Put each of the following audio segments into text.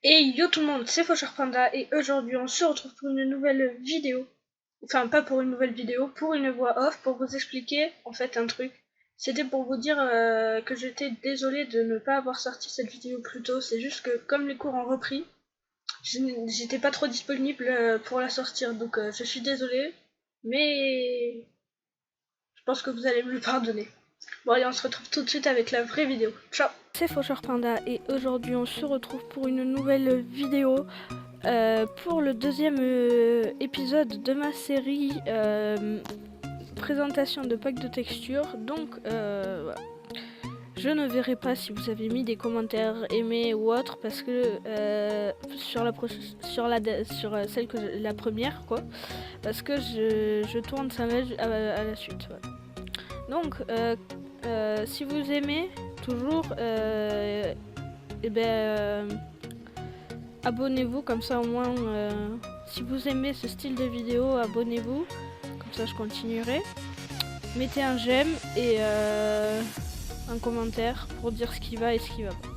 Et yo tout le monde, c'est Faucheur Panda et aujourd'hui on se retrouve pour une nouvelle vidéo. Enfin pas pour une nouvelle vidéo, pour une voix off, pour vous expliquer en fait un truc. C'était pour vous dire que j'étais désolée de ne pas avoir sorti cette vidéo plus tôt. C'est juste que comme les cours ont repris, j'étais pas trop disponible pour la sortir. Donc je suis désolée, mais je pense que vous allez me le pardonner. Bon allez, on se retrouve tout de suite avec la vraie vidéo. Ciao. C'est Faucheur Panda et aujourd'hui on se retrouve pour une nouvelle vidéo pour le deuxième épisode de ma série présentation de pack de textures. Donc voilà. Je ne verrai pas si vous avez mis des commentaires aimés ou autres parce que sur celle que la première quoi, parce que je tourne ça à la suite. Voilà. Donc si vous aimez toujours, abonnez-vous, comme ça au moins, si vous aimez ce style de vidéo, abonnez-vous, comme ça je continuerai. Mettez un j'aime et un commentaire pour dire ce qui va et ce qui va pas.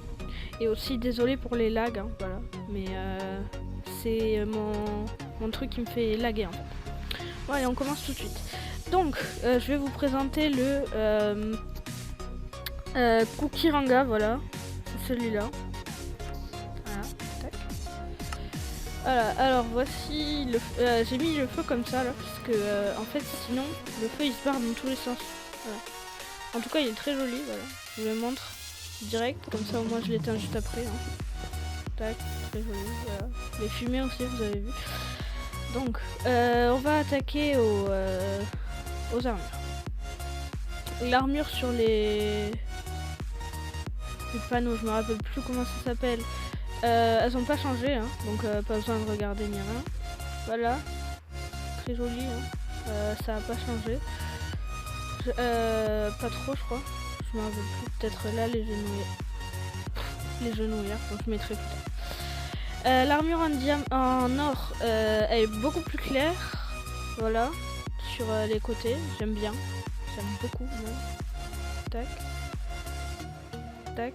Et aussi désolé pour les lags, hein, voilà, mais c'est mon truc qui me fait laguer en fait. Bon allez, on commence tout de suite. Donc je vais vous présenter le Cookie Ranga, voilà, c'est celui-là. Voilà, tac. Voilà, alors voici le j'ai mis le feu comme ça là, parce que en fait sinon le feu il se barre dans tous les sens. Voilà. En tout cas il est très joli, voilà. Je vous le montre direct, comme ça au moins je l'éteins juste après. Hein. Tac, très joli, voilà. Les fumées aussi, vous avez vu. Donc on va attaquer aux armures. L'armure sur les panneaux, je me rappelle plus comment ça s'appelle. Elles ont pas changé, hein, donc pas besoin de regarder ni rien. Voilà, très joli, hein. Ça a pas changé. Pas trop, je crois. Je me rappelle plus. Peut-être là les genouillères, donc je mettrai plus tard. L'armure en or, elle est beaucoup plus claire. Voilà, sur les côtés, j'aime bien. J'aime beaucoup. Même. Tac. Tac.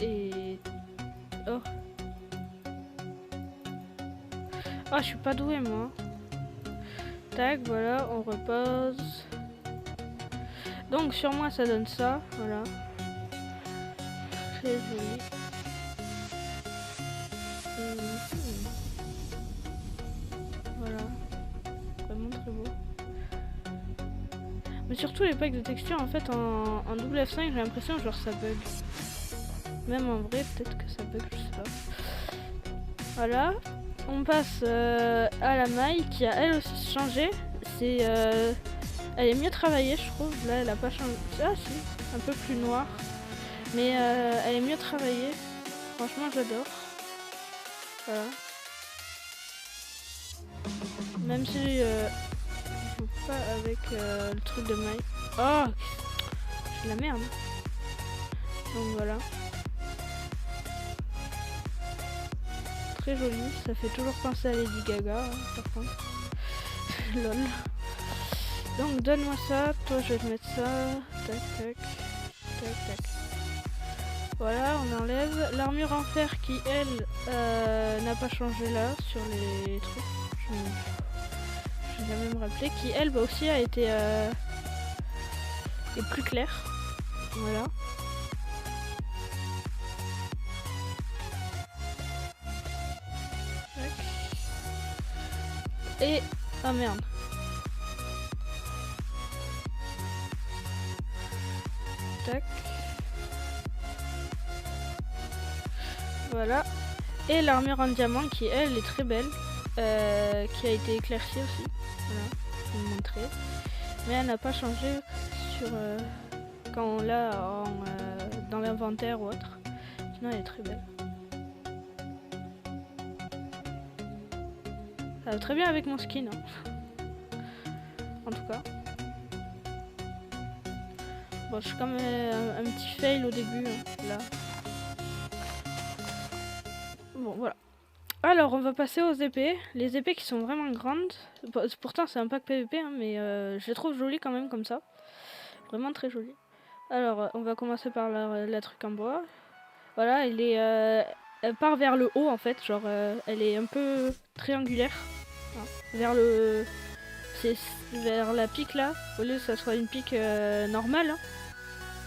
Et... Oh. Ah, je suis pas douée, moi. Tac, voilà, on repose. Donc, sur moi, ça donne ça, voilà. Très joli. Voilà. Vraiment très beau. Mais surtout, les packs de texture, en fait, en double F5, j'ai l'impression genre ça bug. Même en vrai, peut-être que ça bug, je sais pas. Voilà. On passe à la maille qui a elle aussi changé. C'est elle est mieux travaillée, je trouve. Là, elle a pas changé. Ah si, un peu plus noire. Mais elle est mieux travaillée. Franchement, j'adore. Voilà. Même si je joue pas avec le truc de maille. Oh, c'est la merde. Donc voilà. Très joli, ça fait toujours penser à Lady Gaga, hein, par contre. Lol. Donc donne-moi ça, toi je vais te mettre ça. Tac tac. Tac tac. Voilà, on enlève. L'armure en fer qui elle n'a pas changé là sur les trucs. Je vais jamais me rappeler. Qui elle bah, aussi a été est plus claire. Voilà. Et... oh merde. Tac. Voilà. Et l'armure en diamant qui elle est très belle. Qui a été éclaircie aussi. Voilà. Je vais vous montrer. Mais elle n'a pas changé sur quand on l'a dans l'inventaire ou autre. Sinon elle est très belle. Ça va très bien avec mon skin. Hein. En tout cas. Bon, je suis comme un petit fail au début, hein, là. Bon, voilà. Alors, on va passer aux épées. Les épées qui sont vraiment grandes. Pourtant, c'est un pack PVP, hein, mais je les trouve jolies quand même comme ça. Vraiment très jolies. Alors, on va commencer par la truc en bois. Voilà, elle part vers le haut en fait, genre elle est un peu triangulaire. Hein, vers le... C'est vers la pique là, au lieu que ça soit une pique normale. Hein,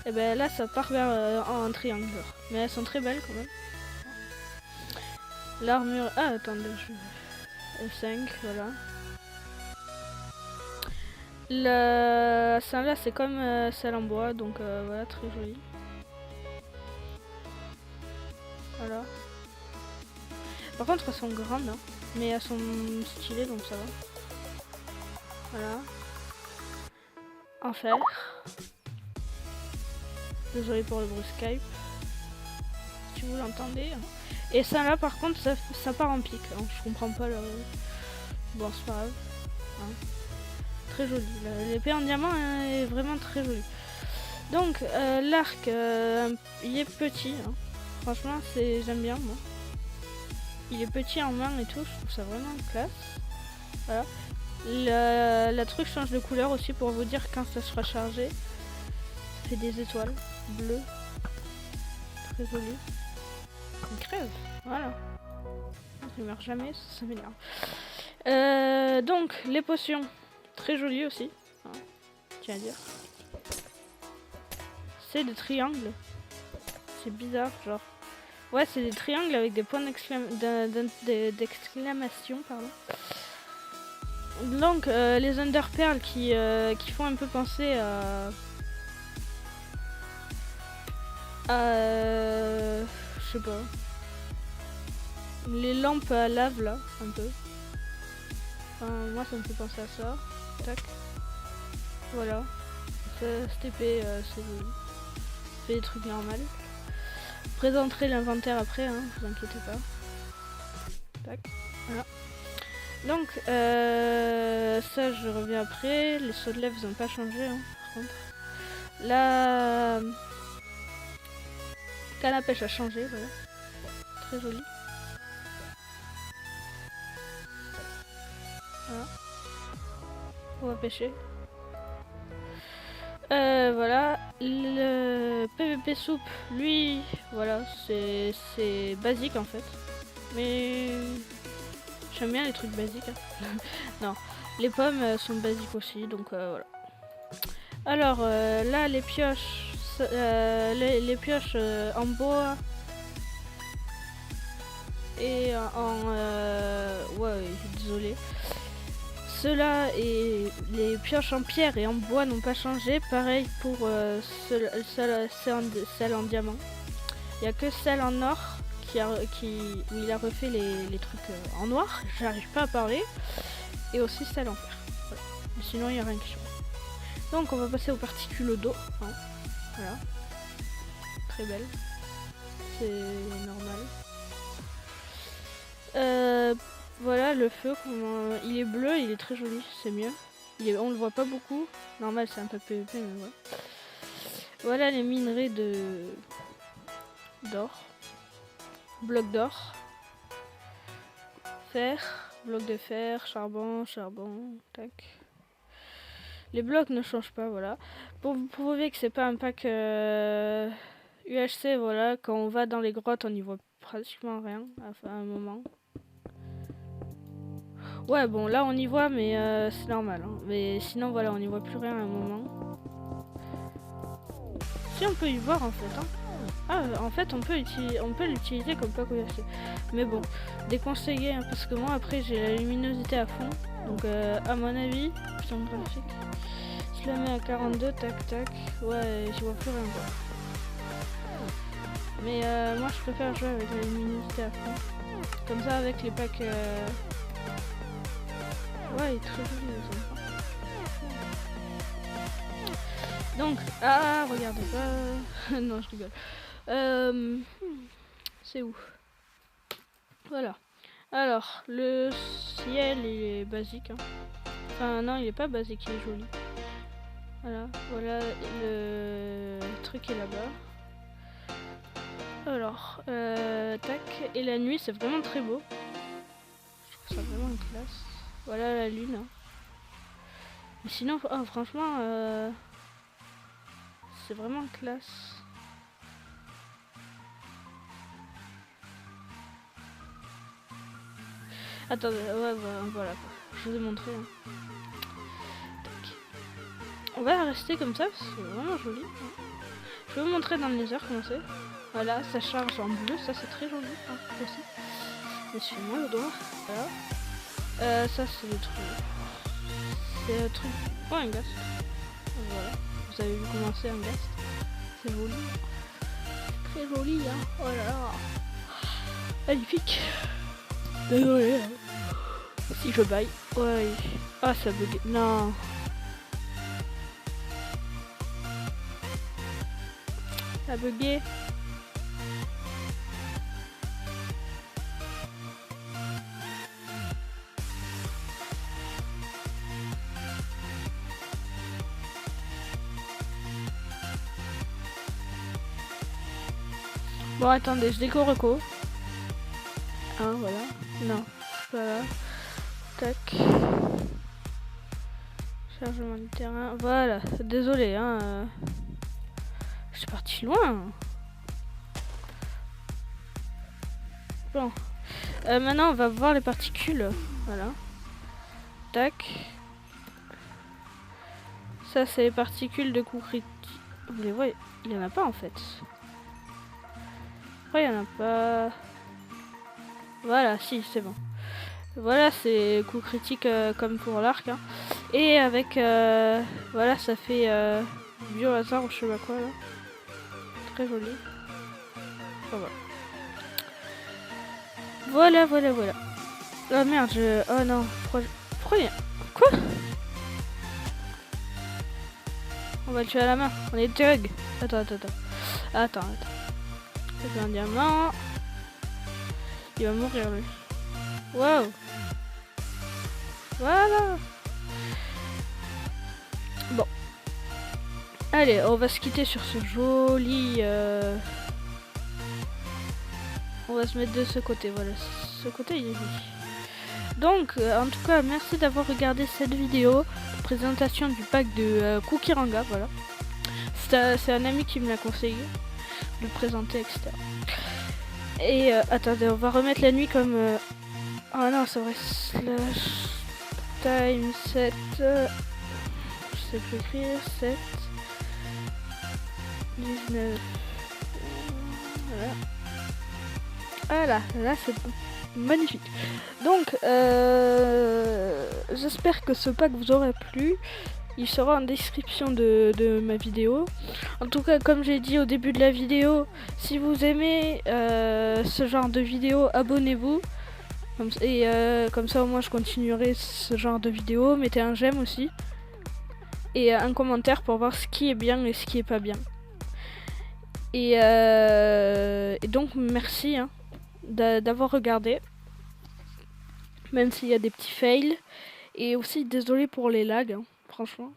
et ben là ça part vers un triangle. Genre. Mais elles sont très belles quand même. L'armure... Ah attendez, F5, voilà. Celle-là c'est comme celle en bois, donc voilà, très jolie. Voilà. Par contre elles sont grandes, hein, mais elles sont stylées donc ça va. Voilà. En fer. Désolé pour le bruit Skype. Si vous l'entendez. Et ça là par contre ça part en pique. Hein. Je comprends pas le... Bon c'est pas grave. Hein. Très joli. L'épée en diamant est vraiment très jolie. Donc l'arc il est petit. Hein. Franchement j'aime bien moi. Il est petit en main et tout. Je trouve ça vraiment classe. Voilà. La truc change de couleur aussi pour vous dire quand ça sera chargé. Ça fait des étoiles bleues. Très joli. Il crève. Voilà. Il meurt jamais, ça m'énerve. Donc, les potions. Très jolies aussi. Hein, tiens à dire. C'est des triangles. C'est bizarre, genre. Ouais, c'est des triangles avec des points d'exclamation, pardon. Donc, les underpearls qui font un peu penser à... je sais pas. Les lampes à lave là, un peu. Enfin, moi ça me fait penser à ça. Tac. Voilà. Cette épée, c'est fait des trucs normaux. Je présenterai l'inventaire après, hein, vous inquiétez pas. Tac. Voilà. Donc, ça je reviens après. Les sauts de lèvres ils ont pas changé, hein, par contre. La canne à pêche a changé, voilà. Très joli. Voilà. On va pêcher. Voilà. Le PVP soupe, lui, voilà, c'est basique en fait. Mais j'aime bien les trucs basiques. Hein. Non, les pommes sont basiques aussi, donc voilà. Alors là, les pioches, les pioches en bois et ouais, désolé. Ceux-là et les pioches en pierre et en bois n'ont pas changé. Pareil pour celle en diamant. Il n'y a que celle en or où il a refait les trucs en noir. J'arrive pas à parler. Et aussi celle en fer. Voilà. Mais sinon, il n'y a rien qui change. Donc, on va passer aux particules d'eau. Hein. Voilà. Très belle. C'est normal. Voilà le feu, il est bleu, il est très joli, c'est mieux. On le voit pas beaucoup. Normal, c'est un peu PVP, mais ouais. Voilà les minerais d'or. Bloc d'or. Fer, bloc de fer, charbon, tac. Les blocs ne changent pas, voilà. Pour vous prouver que c'est pas un pack UHC, voilà, quand on va dans les grottes, on y voit pratiquement rien à un moment. Ouais, bon, là on y voit, mais c'est normal. Hein. Mais sinon, voilà, on n'y voit plus rien à un moment. Si, on peut y voir en fait. Hein. Ah, en fait, on peut l'utiliser comme pas UHC. Mais bon, déconseillé, hein, parce que moi, après, j'ai la luminosité à fond. Donc, à mon avis, putain, graphique. Je la mets à 42, tac, tac. Ouais, j'y vois plus rien, quoi. Mais moi, je préfère jouer avec la luminosité à fond. Comme ça, avec les packs... Ouais, il est très joli les enfants. Donc, ah, regardez pas. Non, je rigole. C'est où? Voilà. Alors, le ciel il est basique. Hein. Enfin, non, il est pas basique, il est joli. Voilà, le truc est là-bas. Alors, tac. Et la nuit, c'est vraiment très beau. Je trouve ça vraiment classe. Voilà la lune. Hein. Mais sinon, oh, franchement, c'est vraiment classe. Attendez, ouais, voilà. Je vous ai montré. Hein. On va rester comme ça, c'est vraiment joli. Je vais vous montrer dans le nether comment c'est. Voilà, ça charge en bleu, ça c'est très joli hein, aussi. Mais suis-moi le doigt. Voilà. Ça c'est le truc. C'est le truc. Oh, un gast. Voilà. Vous avez vu comment c'est un gast. C'est joli. Très joli, hein. Oh là là. Magnifique. Désolé. Hein. Si je baille. Ouais. Ah, ça bug. Non. Ça a bugué. Bon, attendez, je décore reco. Hein, voilà. Non, voilà. Tac. Chargement du terrain. Voilà. Désolé, hein. Je suis parti loin. Bon. Maintenant, on va voir les particules. Voilà. Tac. Ça, c'est les particules de coups critiques. Vous les voyez? Il n'y en a pas, en fait. Après, il n'y en a pas... Voilà, si, c'est bon. Voilà, c'est coups critiques comme pour l'arc. Hein. Et avec... voilà, ça fait... bio-hasard ou je sais pas quoi, là. Très joli. Enfin, voilà. Voilà. Oh merde, oh non. Pourquoi il y a... Quoi? On va le tuer à la main. On est thug. Attends. C'est un diamant. Il va mourir, lui. Wow. Voilà. Bon. Allez, on va se quitter sur ce joli... On va se mettre de ce côté, voilà. Ce côté, il est joli. Donc, en tout cas, merci d'avoir regardé cette vidéo de présentation du pack de Cookie-Ranga, voilà. C'est un ami qui me l'a conseillé de le présenter, etc. Et attendez, on va remettre la nuit comme... Ah non, c'est vrai, slash time 7... Je sais plus écrire, 7... 19... Voilà, là c'est magnifique. Donc, j'espère que ce pack vous aura plu. Il sera en description de ma vidéo. En tout cas, comme j'ai dit au début de la vidéo, si vous aimez ce genre de vidéo, abonnez-vous. Et comme ça, au moins, je continuerai ce genre de vidéo. Mettez un j'aime aussi. Et un commentaire pour voir ce qui est bien et ce qui est pas bien. Et donc, merci hein, d'avoir regardé. Même s'il y a des petits fails. Et aussi, désolé pour les lags. Hein. Franchement,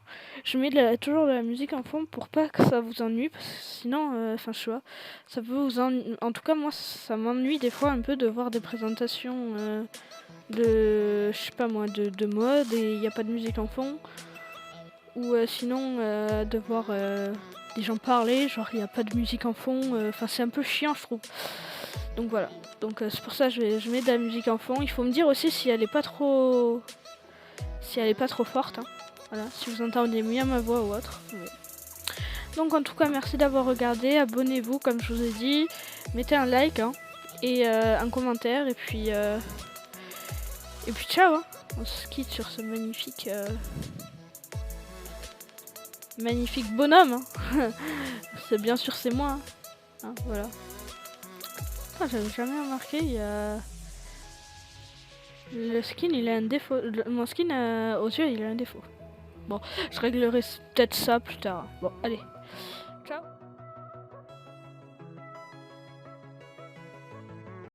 je mets toujours de la musique en fond pour pas que ça vous ennuie, parce que sinon, enfin, je sais pas, ça peut vous ennuyer. En tout cas, moi, ça m'ennuie des fois un peu de voir des présentations de, je sais pas moi, de mode et il n'y a pas de musique en fond, ou sinon de voir des gens parler, genre il n'y a pas de musique en fond. Enfin, c'est un peu chiant, je trouve. Donc voilà. Donc c'est pour ça que je mets de la musique en fond. Il faut me dire aussi si elle est pas trop, forte. Hein. Voilà, si vous entendez bien ma voix ou autre. Ouais. Donc en tout cas, merci d'avoir regardé. Abonnez-vous comme je vous ai dit. Mettez un like hein, et un commentaire. Et puis ciao. Hein. On se quitte sur ce magnifique bonhomme. Hein. C'est bien sûr c'est moi. Hein, voilà. Ah, j'avais jamais remarqué. Il y a... Le skin il a un défaut. Mon skin aux yeux il a un défaut. Bon, je réglerai peut-être ça plus tard. Bon, allez.